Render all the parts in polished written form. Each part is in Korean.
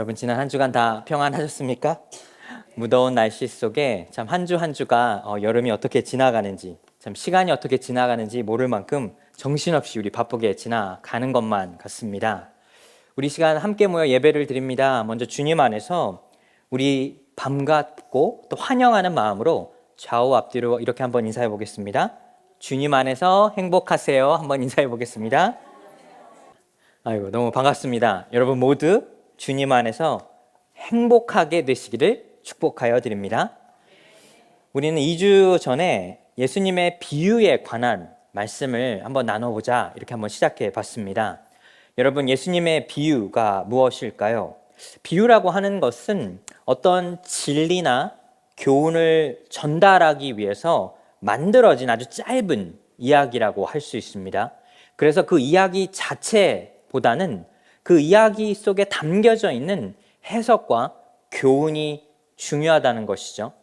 여러분 지난 한 주간 다 평안하셨습니까? 무더운 날씨 속에 참 한 주 한 주가 여름이 어떻게 지나가는지, 참 시간이 어떻게 지나가는지 모를 만큼 정신없이 우리 바쁘게 지나가는 것만 같습니다. 우리 시간 함께 모여 예배를 드립니다. 먼저 주님 안에서 우리 반갑고 또 환영하는 마음으로 좌우 앞뒤로 이렇게 한번 인사해 보겠습니다. 주님 안에서 행복하세요. 한번 인사해 보겠습니다. 아이고, 너무 반갑습니다. 여러분 모두 주님 안에서 행복하게 되시기를 축복하여 드립니다. 우리는 2주 전에 예수님의 비유에 관한 말씀을 한번 나눠보자 이렇게 한번 시작해 봤습니다. 여러분, 예수님의 비유가 무엇일까요? 비유라고 하는 것은 어떤 진리나 교훈을 전달하기 위해서 만들어진 아주 짧은 이야기라고 할 수 있습니다. 그래서 그 이야기 자체보다는 그 이야기 속에 담겨져 있는 해석과 교훈이 중요하다는 것이죠.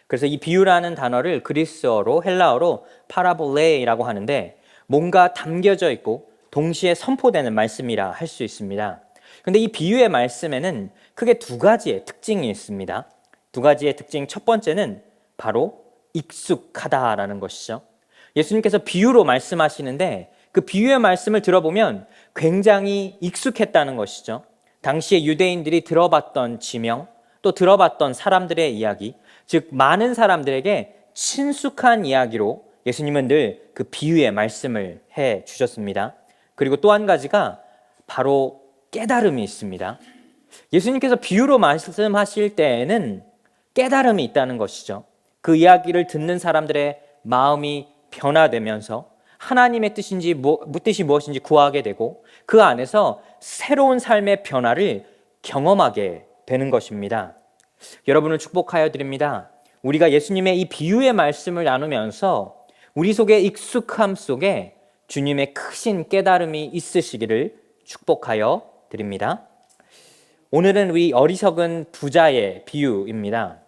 그래서 이 비유라는 단어를 그리스어로 헬라어로 파라볼레이라고 하는데 뭔가 담겨져 있고 동시에 선포되는 말씀이라 할 수 있습니다. 그런데 이 비유의 말씀에는 크게 두 가지의 특징이 있습니다. 두 가지의 특징, 첫 번째는 바로 익숙하다라는 것이죠. 예수님께서 비유로 말씀하시는데 그 비유의 말씀을 들어보면 굉장히 익숙했다는 것이죠. 당시에 유대인들이 들어봤던 지명, 또 들어봤던 사람들의 이야기, 즉 많은 사람들에게 친숙한 이야기로 예수님은 늘 그 비유의 말씀을 해 주셨습니다. 그리고 또 한 가지가 바로 깨달음이 있습니다. 예수님께서 비유로 말씀하실 때에는 깨달음이 있다는 것이죠. 그 이야기를 듣는 사람들의 마음이 변화되면서 하나님의 뜻이 무엇인지 구하게 되고 그 안에서 새로운 삶의 변화를 경험하게 되는 것입니다. 여러분을 축복하여 드립니다. 우리가 예수님의 이 비유의 말씀을 나누면서 우리 속의 익숙함 속에 주님의 크신 깨달음이 있으시기를 축복하여 드립니다. 오늘은 우리 어리석은 부자의 비유입니다.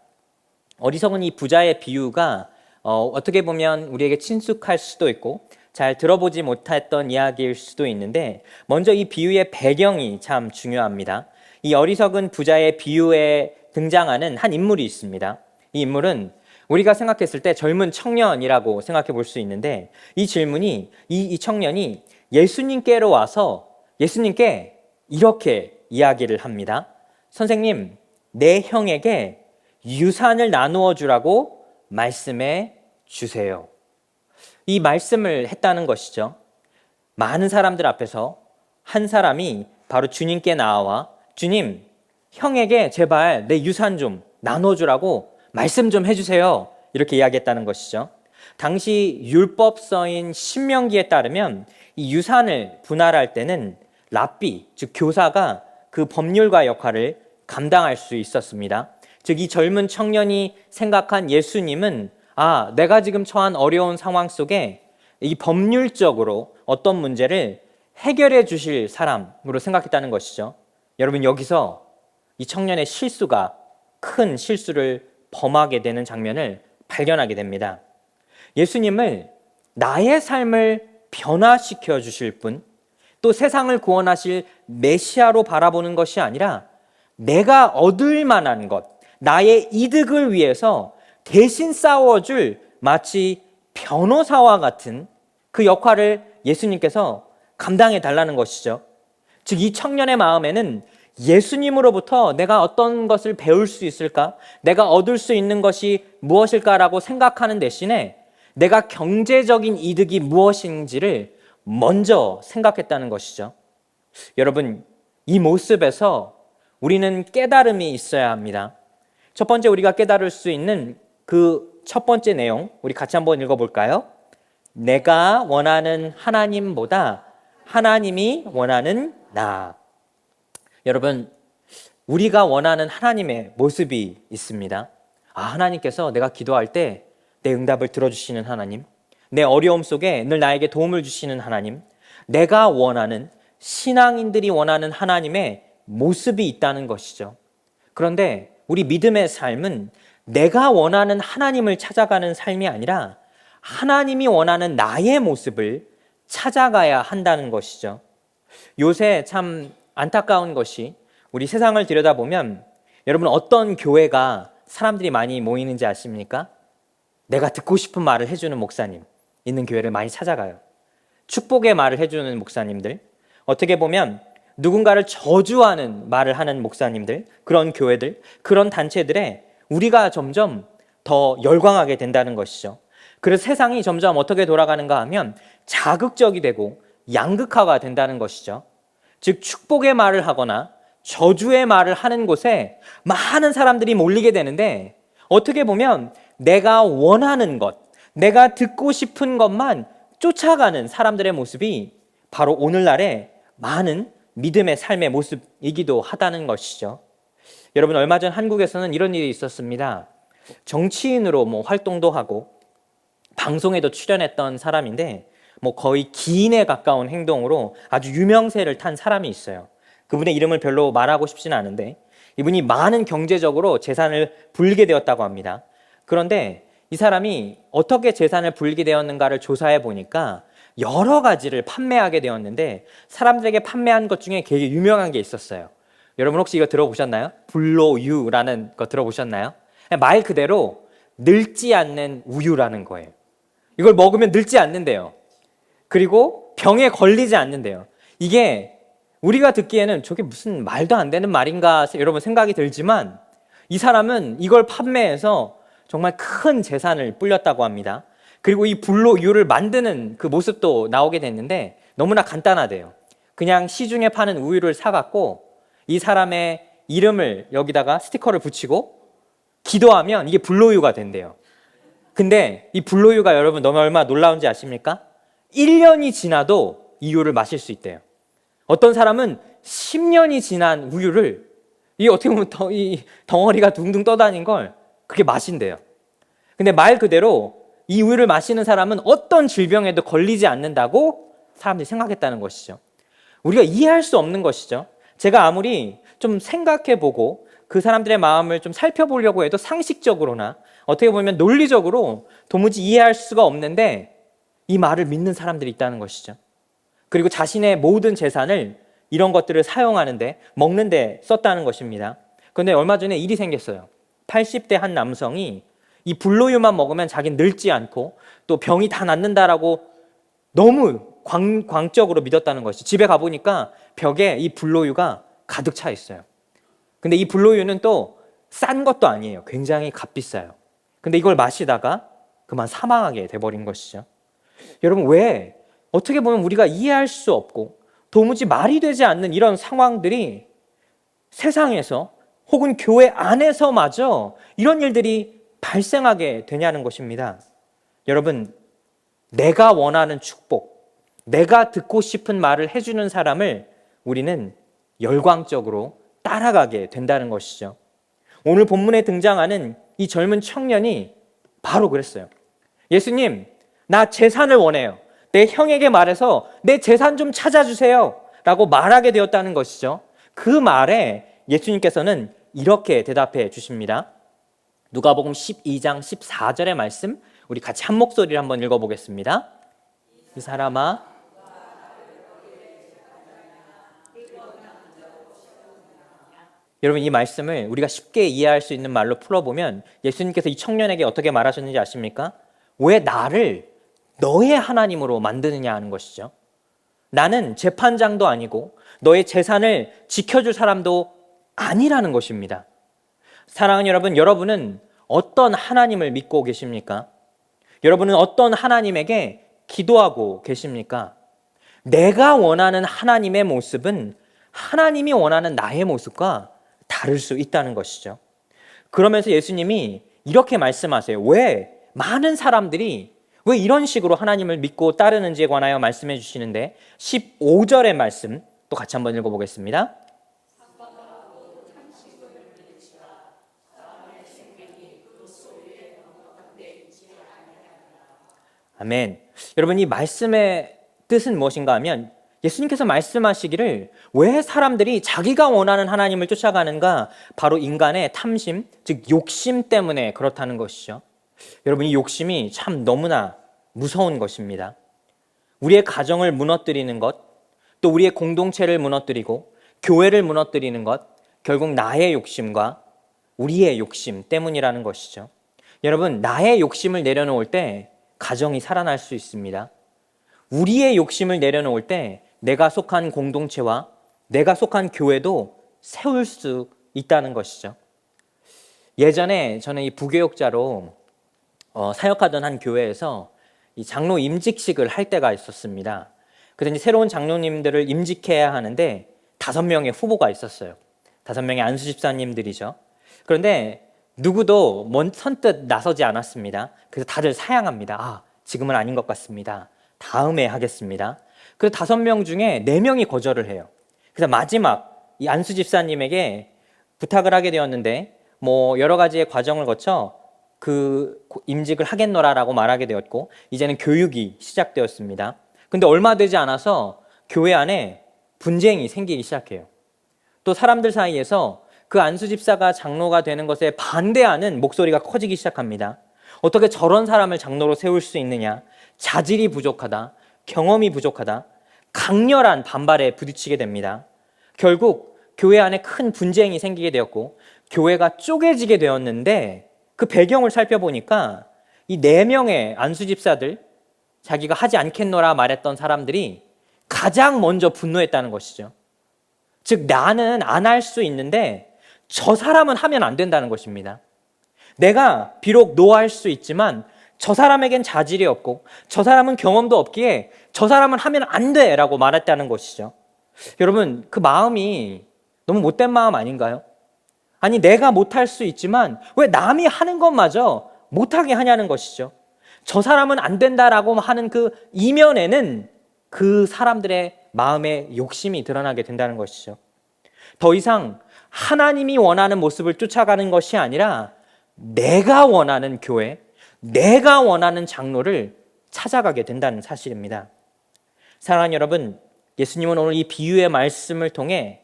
어리석은 이 부자의 비유가 어떻게 보면 우리에게 친숙할 수도 있고 잘 들어보지 못했던 이야기일 수도 있는데 먼저 이 비유의 배경이 참 중요합니다. 이 어리석은 부자의 비유에 등장하는 한 인물이 있습니다. 이 인물은 우리가 생각했을 때 젊은 청년이라고 생각해 볼 수 있는데 이 청년이 예수님께로 와서 예수님께 이렇게 이야기를 합니다. 선생님, 내 형에게 유산을 나누어 주라고 말씀해 주세요. 이 말씀을 했다는 것이죠. 많은 사람들 앞에서 한 사람이 바로 주님께 나와 주님, 형에게 제발 내 유산 좀 나눠주라고 말씀 좀 해주세요. 이렇게 이야기했다는 것이죠. 당시 율법서인 신명기에 따르면 이 유산을 분할할 때는 랍비, 즉 교사가 그 법률가 역할을 감당할 수 있었습니다. 즉 이 젊은 청년이 생각한 예수님은 내가 지금 처한 어려운 상황 속에 이 법률적으로 어떤 문제를 해결해 주실 사람으로 생각했다는 것이죠. 여러분, 여기서 이 청년의 실수가 큰 실수를 범하게 되는 장면을 발견하게 됩니다. 예수님을 나의 삶을 변화시켜 주실 분, 또 세상을 구원하실 메시아로 바라보는 것이 아니라 내가 얻을 만한 것, 나의 이득을 위해서 대신 싸워줄 마치 변호사와 같은 그 역할을 예수님께서 감당해 달라는 것이죠. 즉 이 청년의 마음에는 예수님으로부터 내가 어떤 것을 배울 수 있을까? 내가 얻을 수 있는 것이 무엇일까라고 생각하는 대신에 내가 경제적인 이득이 무엇인지를 먼저 생각했다는 것이죠. 여러분, 이 모습에서 우리는 깨달음이 있어야 합니다. 첫 번째 우리가 깨달을 수 있는 그 첫 번째 내용, 우리 같이 한번 읽어볼까요? 내가 원하는 하나님보다 하나님이 원하는 나. 여러분, 우리가 원하는 하나님의 모습이 있습니다. 하나님께서 내가 기도할 때 내 응답을 들어주시는 하나님, 내 어려움 속에 늘 나에게 도움을 주시는 하나님, 내가 원하는, 신앙인들이 원하는 하나님의 모습이 있다는 것이죠. 그런데 우리 믿음의 삶은 내가 원하는 하나님을 찾아가는 삶이 아니라 하나님이 원하는 나의 모습을 찾아가야 한다는 것이죠. 요새 참 안타까운 것이 우리 세상을 들여다보면 여러분 어떤 교회가 사람들이 많이 모이는지 아십니까? 내가 듣고 싶은 말을 해주는 목사님 있는 교회를 많이 찾아가요. 축복의 말을 해주는 목사님들, 어떻게 보면 누군가를 저주하는 말을 하는 목사님들, 그런 교회들, 그런 단체들에 우리가 점점 더 열광하게 된다는 것이죠. 그래서 세상이 점점 어떻게 돌아가는가 하면 자극적이 되고 양극화가 된다는 것이죠. 즉 축복의 말을 하거나 저주의 말을 하는 곳에 많은 사람들이 몰리게 되는데, 어떻게 보면 내가 원하는 것, 내가 듣고 싶은 것만 쫓아가는 사람들의 모습이 바로 오늘날의 많은 믿음의 삶의 모습이기도 하다는 것이죠. 여러분, 얼마 전 한국에서는 이런 일이 있었습니다. 정치인으로 활동도 하고 방송에도 출연했던 사람인데 거의 기인에 가까운 행동으로 아주 유명세를 탄 사람이 있어요. 그분의 이름을 별로 말하고 싶지는 않은데 이분이 많은 경제적으로 재산을 불게 되었다고 합니다. 그런데 이 사람이 어떻게 재산을 불게 되었는가를 조사해 보니까 여러 가지를 판매하게 되었는데 사람들에게 판매한 것 중에 되게 유명한 게 있었어요. 여러분 혹시 이거 들어보셨나요? 불로유라는 거 들어보셨나요? 말 그대로 늙지 않는 우유라는 거예요. 이걸 먹으면 늙지 않는데요. 그리고 병에 걸리지 않는데요. 이게 우리가 듣기에는 저게 무슨 말도 안 되는 말인가 여러분 생각이 들지만 이 사람은 이걸 판매해서 정말 큰 재산을 불렸다고 합니다. 그리고 이 불로유를 만드는 그 모습도 나오게 됐는데 너무나 간단하대요. 그냥 시중에 파는 우유를 사갖고 이 사람의 이름을 여기다가 스티커를 붙이고 기도하면 이게 불로유가 된대요. 근데 이 불로유가 여러분 너무 얼마나 놀라운지 아십니까? 1년이 지나도 이 우유를 마실 수 있대요. 어떤 사람은 10년이 지난 우유를 이 어떻게 보면 이 덩어리가 둥둥 떠다닌 걸 그게 마신대요. 근데 말 그대로 이 우유를 마시는 사람은 어떤 질병에도 걸리지 않는다고 사람들이 생각했다는 것이죠. 우리가 이해할 수 없는 것이죠. 제가 아무리 좀 생각해보고 그 사람들의 마음을 좀 살펴보려고 해도 상식적으로나 어떻게 보면 논리적으로 도무지 이해할 수가 없는데 이 말을 믿는 사람들이 있다는 것이죠. 그리고 자신의 모든 재산을 이런 것들을 사용하는데 먹는데 썼다는 것입니다. 그런데 얼마 전에 일이 생겼어요. 80대 한 남성이 이 불로유만 먹으면 자기는 늙지 않고 또 병이 다 낫는다라고 너무 광적으로 믿었다는 것이죠. 집에 가보니까 벽에 이 불로유가 가득 차 있어요. 근데 이 불로유는 또 싼 것도 아니에요. 굉장히 값비싸요. 근데 이걸 마시다가 그만 사망하게 돼버린 것이죠. 여러분, 왜 어떻게 보면 우리가 이해할 수 없고 도무지 말이 되지 않는 이런 상황들이 세상에서 혹은 교회 안에서마저 이런 일들이 발생하게 되냐는 것입니다. 여러분, 내가 원하는 축복, 내가 듣고 싶은 말을 해주는 사람을 우리는 열광적으로 따라가게 된다는 것이죠. 오늘 본문에 등장하는 이 젊은 청년이 바로 그랬어요. 예수님, 나 재산을 원해요. 내 형에게 말해서 내 재산 좀 찾아주세요 라고 말하게 되었다는 것이죠. 그 말에 예수님께서는 이렇게 대답해 주십니다. 누가복음 12장 14절의 말씀 우리 같이 한 목소리를 한번 읽어보겠습니다. 이 사람아, 여러분 이 말씀을 우리가 쉽게 이해할 수 있는 말로 풀어보면 예수님께서 이 청년에게 어떻게 말하셨는지 아십니까? 왜 나를 너의 하나님으로 만드느냐 하는 것이죠. 나는 재판장도 아니고 너의 재산을 지켜줄 사람도 아니라는 것입니다. 사랑하는 여러분, 여러분은 어떤 하나님을 믿고 계십니까? 여러분은 어떤 하나님에게 기도하고 계십니까? 내가 원하는 하나님의 모습은 하나님이 원하는 나의 모습과 다를 수 있다는 것이죠. 그러면서 예수님이 이렇게 말씀하세요. 왜 많은 사람들이 왜 이런 식으로 하나님을 믿고 따르는지에 관하여 말씀해 주시는데 15절의 말씀 또 같이 한번 읽어보겠습니다. 아멘. 여러분 이 말씀의 뜻은 무엇인가 하면 예수님께서 말씀하시기를 왜 사람들이 자기가 원하는 하나님을 쫓아가는가? 바로 인간의 탐심, 즉 욕심 때문에 그렇다는 것이죠. 여러분 이 욕심이 참 너무나 무서운 것입니다. 우리의 가정을 무너뜨리는 것, 또 우리의 공동체를 무너뜨리고 교회를 무너뜨리는 것, 결국 나의 욕심과 우리의 욕심 때문이라는 것이죠. 여러분, 나의 욕심을 내려놓을 때 가정이 살아날 수 있습니다. 우리의 욕심을 내려놓을 때 내가 속한 공동체와 내가 속한 교회도 세울 수 있다는 것이죠. 예전에 저는 이 부교육자로 사역하던 한 교회에서 이 장로 임직식을 할 때가 있었습니다. 그래서 새로운 장로님들을 임직해야 하는데 5명의 후보가 있었어요. 5명의 안수 집사님들이죠. 그런데 누구도 선뜻 나서지 않았습니다. 그래서 다들 사양합니다. 지금은 아닌 것 같습니다. 다음에 하겠습니다. 그래서 5명 중에 4명이 거절을 해요. 그래서 마지막 이 안수 집사님에게 부탁을 하게 되었는데 여러 가지의 과정을 거쳐 그 임직을 하겠노라라고 말하게 되었고 이제는 교육이 시작되었습니다. 근데 얼마 되지 않아서 교회 안에 분쟁이 생기기 시작해요. 또 사람들 사이에서 그 안수 집사가 장로가 되는 것에 반대하는 목소리가 커지기 시작합니다. 어떻게 저런 사람을 장로로 세울 수 있느냐? 자질이 부족하다, 경험이 부족하다, 강렬한 반발에 부딪히게 됩니다. 결국 교회 안에 큰 분쟁이 생기게 되었고 교회가 쪼개지게 되었는데 그 배경을 살펴보니까 이 4명의 안수 집사들, 자기가 하지 않겠노라 말했던 사람들이 가장 먼저 분노했다는 것이죠. 즉 나는 안 할 수 있는데 저 사람은 하면 안 된다는 것입니다. 내가 비록 노할 수 있지만 저 사람에겐 자질이 없고 저 사람은 경험도 없기에 저 사람은 하면 안 돼라고 말했다는 것이죠. 여러분, 그 마음이 너무 못된 마음 아닌가요? 아니, 내가 못할 수 있지만 왜 남이 하는 것마저 못하게 하냐는 것이죠. 저 사람은 안 된다라고 하는 그 이면에는 그 사람들의 마음의 욕심이 드러나게 된다는 것이죠. 더 이상 하나님이 원하는 모습을 쫓아가는 것이 아니라 내가 원하는 교회, 내가 원하는 장로를 찾아가게 된다는 사실입니다. 사랑하는 여러분, 예수님은 오늘 이 비유의 말씀을 통해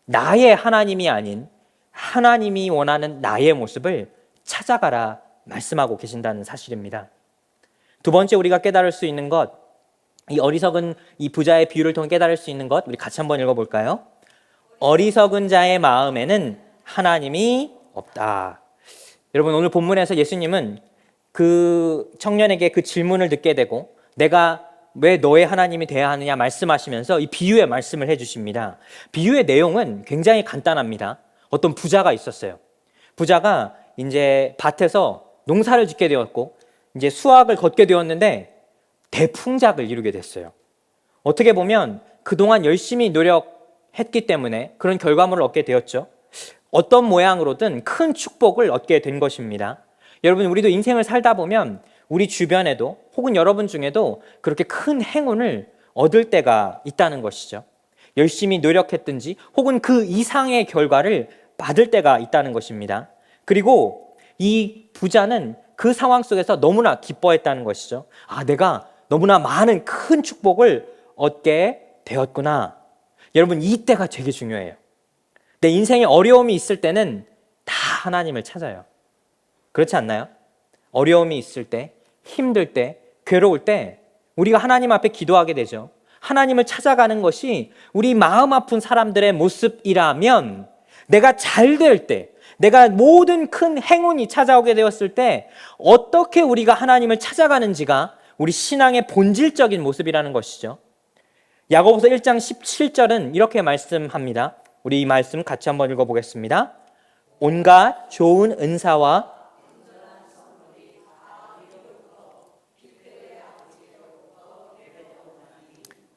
나의 하나님이 아닌 하나님이 원하는 나의 모습을 찾아가라 말씀하고 계신다는 사실입니다. 두 번째 우리가 깨달을 수 있는 것, 이 어리석은 이 부자의 비유를 통해 깨달을 수 있는 것, 우리 같이 한번 읽어볼까요? 어리석은 자의 마음에는 하나님이 없다. 여러분, 오늘 본문에서 예수님은 그 청년에게 그 질문을 듣게 되고 내가 왜 너의 하나님이 되어야 하느냐 말씀하시면서 이 비유의 말씀을 해주십니다. 비유의 내용은 굉장히 간단합니다. 어떤 부자가 있었어요. 부자가 이제 밭에서 농사를 짓게 되었고 이제 수확을 걷게 되었는데 대풍작을 이루게 됐어요. 어떻게 보면 그동안 열심히 노력했기 때문에 그런 결과물을 얻게 되었죠. 어떤 모양으로든 큰 축복을 얻게 된 것입니다. 여러분, 우리도 인생을 살다 보면 우리 주변에도 혹은 여러분 중에도 그렇게 큰 행운을 얻을 때가 있다는 것이죠. 열심히 노력했든지 혹은 그 이상의 결과를 받을 때가 있다는 것입니다. 그리고 이 부자는 그 상황 속에서 너무나 기뻐했다는 것이죠. 내가 너무나 많은 큰 축복을 얻게 되었구나. 여러분, 이때가 되게 중요해요. 내 인생에 어려움이 있을 때는 다 하나님을 찾아요. 그렇지 않나요? 어려움이 있을 때, 힘들 때, 괴로울 때 우리가 하나님 앞에 기도하게 되죠. 하나님을 찾아가는 것이 우리 마음 아픈 사람들의 모습이라면 내가 잘 될 때, 내가 모든 큰 행운이 찾아오게 되었을 때 어떻게 우리가 하나님을 찾아가는지가 우리 신앙의 본질적인 모습이라는 것이죠. 야고보서 1장 17절은 이렇게 말씀합니다. 우리 이 말씀 같이 한번 읽어보겠습니다. 온갖 좋은 은사와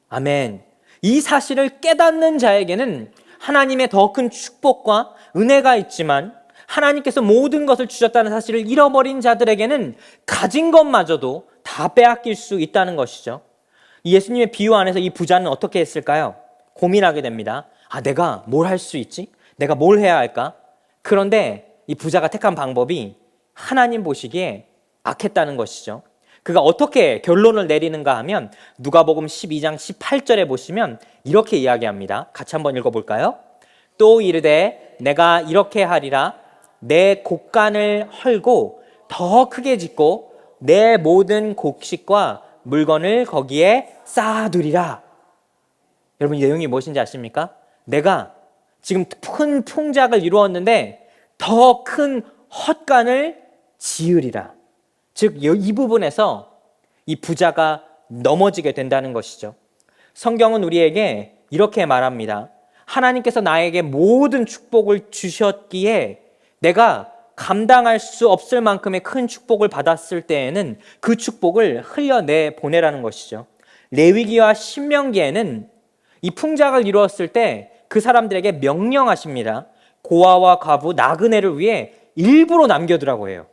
아멘. 이 사실을 깨닫는 자에게는 하나님의 더 큰 축복과 은혜가 있지만 하나님께서 모든 것을 주셨다는 사실을 잃어버린 자들에게는 가진 것마저도 다 빼앗길 수 있다는 것이죠. 예수님의 비유 안에서 이 부자는 어떻게 했을까요? 고민하게 됩니다. 내가 뭘 할 수 있지? 내가 뭘 해야 할까? 그런데 이 부자가 택한 방법이 하나님 보시기에 악했다는 것이죠. 그가 어떻게 결론을 내리는가 하면 누가복음 12장 18절에 보시면 이렇게 이야기합니다. 같이 한번 읽어볼까요? 또 이르되 내가 이렇게 하리라. 내 곡간을 헐고 더 크게 짓고 내 모든 곡식과 물건을 거기에 쌓아두리라. 여러분, 이 내용이 무엇인지 아십니까? 내가 지금 큰 풍작을 이루었는데 더 큰 헛간을 지으리라. 즉, 이 부분에서 이 부자가 넘어지게 된다는 것이죠. 성경은 우리에게 이렇게 말합니다. 하나님께서 나에게 모든 축복을 주셨기에 내가 감당할 수 없을 만큼의 큰 축복을 받았을 때에는 그 축복을 흘려내 보내라는 것이죠. 레위기와 신명기에는 이 풍작을 이루었을 때 그 사람들에게 명령하십니다. 고아와 과부, 나그네를 위해 일부러 남겨두라고 해요.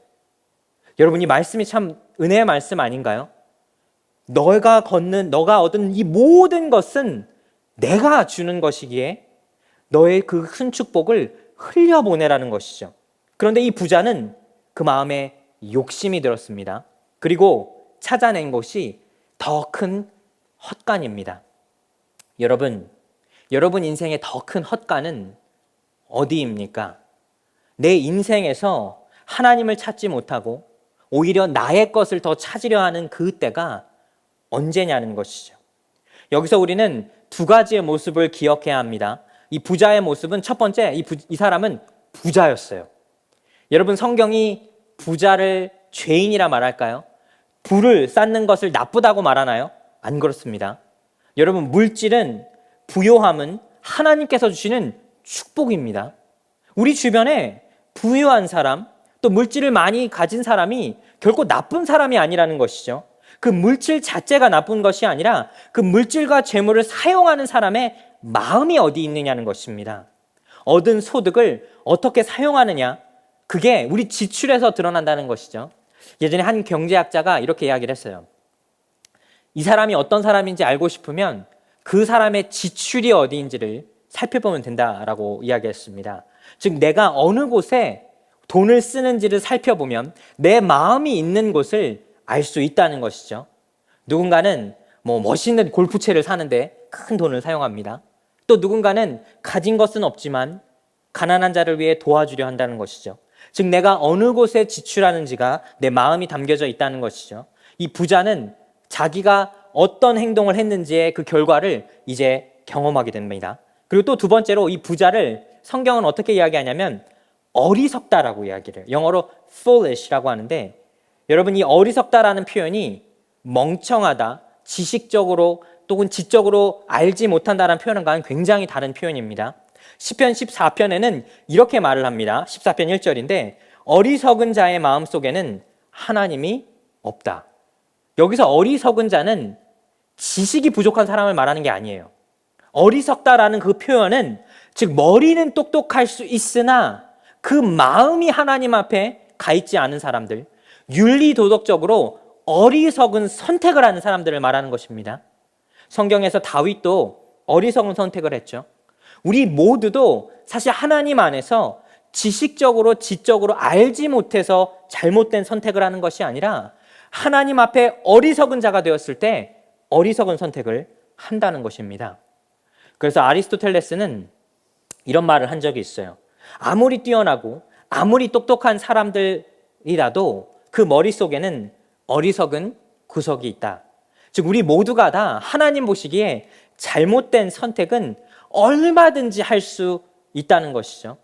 여러분, 이 말씀이 참 은혜의 말씀 아닌가요? 너가 얻은 이 모든 것은 내가 주는 것이기에 너의 그 큰 축복을 흘려보내라는 것이죠. 그런데 이 부자는 그 마음에 욕심이 들었습니다. 그리고 찾아낸 것이 더 큰 헛간입니다. 여러분 인생의 더 큰 헛간은 어디입니까? 내 인생에서 하나님을 찾지 못하고 오히려 나의 것을 더 찾으려 하는 그때가 언제냐는 것이죠. 여기서 우리는 두 가지의 모습을 기억해야 합니다. 이 부자의 모습은 첫 번째, 이 사람은 부자였어요. 여러분, 성경이 부자를 죄인이라 말할까요? 부를 쌓는 것을 나쁘다고 말하나요? 안 그렇습니다. 여러분, 물질은, 부요함은 하나님께서 주시는 축복입니다. 우리 주변에 부유한 사람, 또 물질을 많이 가진 사람이 결코 나쁜 사람이 아니라는 것이죠. 그 물질 자체가 나쁜 것이 아니라 그 물질과 재물을 사용하는 사람의 마음이 어디 있느냐는 것입니다. 얻은 소득을 어떻게 사용하느냐, 그게 우리 지출에서 드러난다는 것이죠. 예전에 한 경제학자가 이렇게 이야기를 했어요. 이 사람이 어떤 사람인지 알고 싶으면 그 사람의 지출이 어디인지를 살펴보면 된다라고 이야기했습니다. 즉, 내가 어느 곳에 돈을 쓰는지를 살펴보면 내 마음이 있는 곳을 알 수 있다는 것이죠. 누군가는 멋있는 골프채를 사는데 큰 돈을 사용합니다. 또 누군가는 가진 것은 없지만 가난한 자를 위해 도와주려 한다는 것이죠. 즉, 내가 어느 곳에 지출하는지가 내 마음이 담겨져 있다는 것이죠. 이 부자는 자기가 어떤 행동을 했는지의 그 결과를 이제 경험하게 됩니다. 그리고 또 두 번째로 이 부자를 성경은 어떻게 이야기하냐면 어리석다라고 이야기를 해요. 영어로 foolish라고 하는데, 여러분, 이 어리석다라는 표현이 멍청하다, 지식적으로 또는 지적으로 알지 못한다라는 표현과는 굉장히 다른 표현입니다. 시편 14편에는 이렇게 말을 합니다. 14편 1절인데 어리석은 자의 마음속에는 하나님이 없다. 여기서 어리석은 자는 지식이 부족한 사람을 말하는 게 아니에요. 어리석다라는 그 표현은, 즉 머리는 똑똑할 수 있으나 그 마음이 하나님 앞에 가 있지 않은 사람들, 윤리도덕적으로 어리석은 선택을 하는 사람들을 말하는 것입니다. 성경에서 다윗도 어리석은 선택을 했죠. 우리 모두도 사실 하나님 안에서 지식적으로 지적으로 알지 못해서 잘못된 선택을 하는 것이 아니라 하나님 앞에 어리석은 자가 되었을 때 어리석은 선택을 한다는 것입니다. 그래서 아리스토텔레스는 이런 말을 한 적이 있어요. 아무리 뛰어나고 아무리 똑똑한 사람들이라도 그 머릿속에는 어리석은 구석이 있다. 즉, 우리 모두가 다 하나님 보시기에 잘못된 선택은 얼마든지 할 수 있다는 것이죠.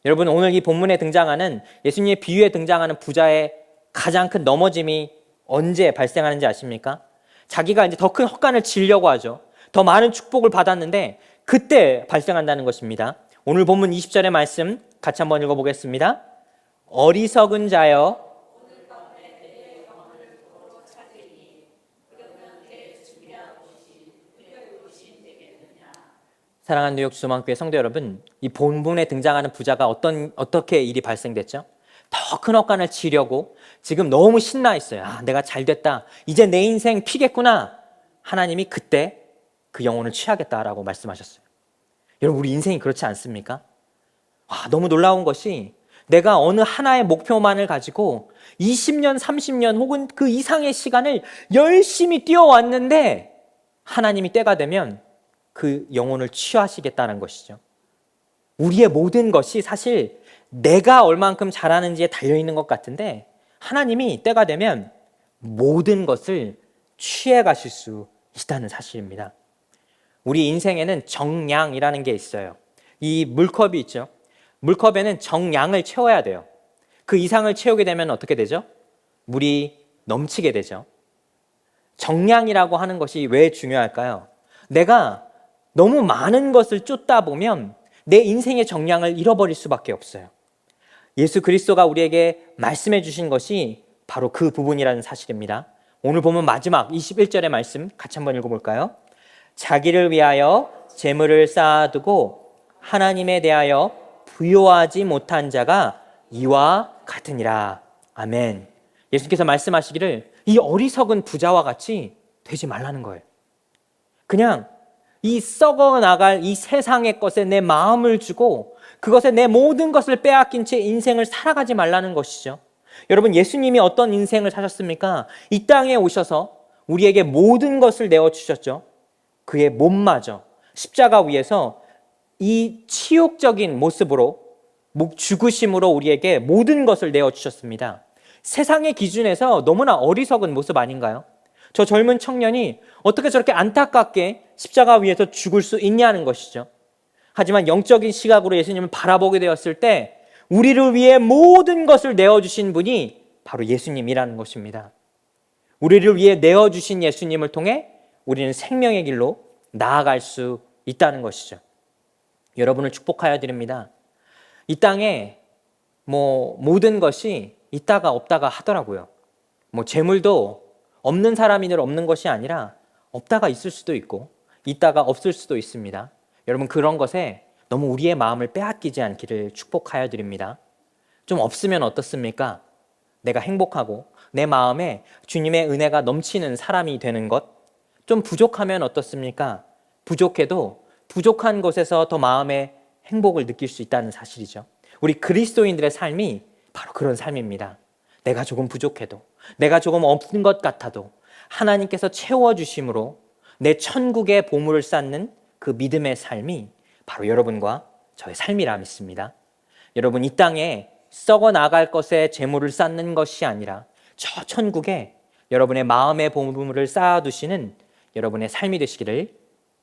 여러분, 오늘 이 본문에 등장하는, 예수님의 비유에 등장하는 부자의 가장 큰 넘어짐이 언제 발생하는지 아십니까? 자기가 이제 더 큰 헛간을 지으려고 하죠. 더 많은 축복을 받았는데 그때 발생한다는 것입니다. 오늘 본문 20절의 말씀 같이 한번 읽어보겠습니다. 어리석은 자여, 사랑하는 뉴욕 주소만교회 성도 여러분, 이 본문에 등장하는 부자가 어떻게 일이 발생됐죠? 더 큰 헛간을 지려고 지금 너무 신나 있어요. 내가 잘 됐다, 이제 내 인생 피겠구나. 하나님이 그때 그 영혼을 취하겠다라고 말씀하셨어요. 여러분, 우리 인생이 그렇지 않습니까? 너무 놀라운 것이, 내가 어느 하나의 목표만을 가지고 20년, 30년 혹은 그 이상의 시간을 열심히 뛰어왔는데 하나님이 때가 되면 그 영혼을 취하시겠다는 것이죠. 우리의 모든 것이 사실 내가 얼만큼 잘하는지에 달려있는 것 같은데 하나님이 때가 되면 모든 것을 취해 가실 수 있다는 사실입니다. 우리 인생에는 정량이라는 게 있어요. 이 물컵이 있죠. 물컵에는 정량을 채워야 돼요. 그 이상을 채우게 되면 어떻게 되죠? 물이 넘치게 되죠. 정량이라고 하는 것이 왜 중요할까요? 내가 너무 많은 것을 쫓다 보면 내 인생의 정량을 잃어버릴 수밖에 없어요. 예수 그리스도가 우리에게 말씀해 주신 것이 바로 그 부분이라는 사실입니다. 오늘 보면 마지막 21절의 말씀 같이 한번 읽어볼까요? 자기를 위하여 재물을 쌓아두고 하나님에 대하여 부요하지 못한 자가 이와 같으니라. 아멘. 예수님께서 말씀하시기를 이 어리석은 부자와 같이 되지 말라는 거예요. 그냥 이 썩어 나갈 이 세상의 것에 내 마음을 주고 그것에 내 모든 것을 빼앗긴 채 인생을 살아가지 말라는 것이죠. 여러분, 예수님이 어떤 인생을 사셨습니까? 이 땅에 오셔서 우리에게 모든 것을 내어주셨죠. 그의 몸마저 십자가 위에서 이 치욕적인 모습으로 죽으심으로 우리에게 모든 것을 내어주셨습니다. 세상의 기준에서 너무나 어리석은 모습 아닌가요? 저 젊은 청년이 어떻게 저렇게 안타깝게 십자가 위에서 죽을 수 있냐는 것이죠. 하지만 영적인 시각으로 예수님을 바라보게 되었을 때 우리를 위해 모든 것을 내어주신 분이 바로 예수님이라는 것입니다. 우리를 위해 내어주신 예수님을 통해 우리는 생명의 길로 나아갈 수 있다는 것이죠. 여러분을 축복하여 드립니다. 이 땅에 모든 것이 있다가 없다가 하더라고요. 재물도 없는 사람이 늘 없는 것이 아니라 없다가 있을 수도 있고 있다가 없을 수도 있습니다. 여러분, 그런 것에 너무 우리의 마음을 빼앗기지 않기를 축복하여 드립니다. 좀 없으면 어떻습니까? 내가 행복하고 내 마음에 주님의 은혜가 넘치는 사람이 되는 것. 좀 부족하면 어떻습니까? 부족해도 부족한 곳에서 더 마음의 행복을 느낄 수 있다는 사실이죠. 우리 그리스도인들의 삶이 바로 그런 삶입니다. 내가 조금 부족해도, 내가 조금 없는 것 같아도 하나님께서 채워주심으로 내 천국의 보물을 쌓는 그 믿음의 삶이 바로 여러분과 저의 삶이라 믿습니다. 여러분, 이 땅에 썩어 나갈 것에 재물을 쌓는 것이 아니라 저 천국에 여러분의 마음의 보물을 쌓아두시는 여러분의 삶이 되시기를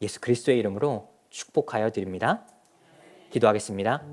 예수 그리스도의 이름으로 축복하여 드립니다. 기도하겠습니다.